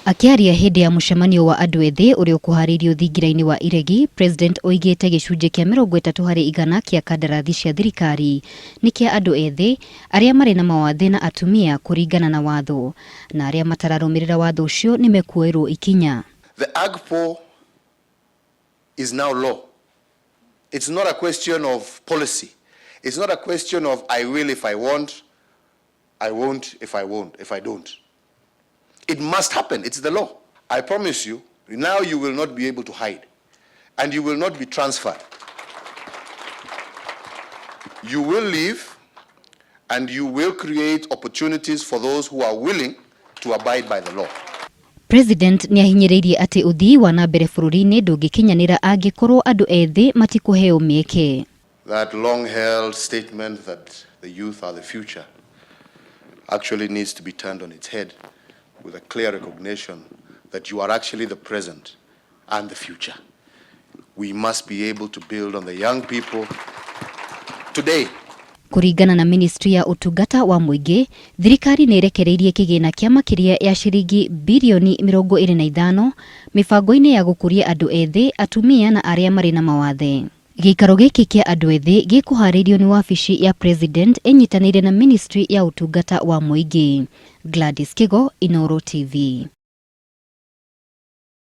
Akiaria hindi ya mucemanio wa andu ethi uria ukuharirio thingira-ini wa iregi, President oigite gicunje kia 30% kia kandarathi cia thirikari ni kia andu ethi aria mari na mawathe na atumia kuringana na watho, na aria matararumirira watho ucio nimekuoerwo ikinya. The AGPO is now law. It's not a question of policy. It's not a question of I will if I want, I won't if I won't, if I don't. It must happen. It's the law. I promise you, now you will not be able to hide and you will not be transferred. You will leave and you will create opportunities for those who are willing to abide by the law. President niahinyiririe ati uthii wa na mbere bururi-ini ndungikinyanira angikorwo andu ethi matikuheo mieke. That long-held statement that the youth are the future actually needs to be turned on its head with a clear recognition that you are actually the present and the future. We must be able to build on the young people today. Kuringana na Ministry ya Utungata wa Muingi, thirikari nirekereirie kigina kia makiria ya shiringi bilioni 25 mibango-ini ya gukuria andu ethi, atumia na aria mari na mawathe. Giikaro giki kia andu ethi gikuharirio ni wabici ya President enyitanire na Ministry ya Utungata wa Muingi. Gladys Kigo, Inooro TV.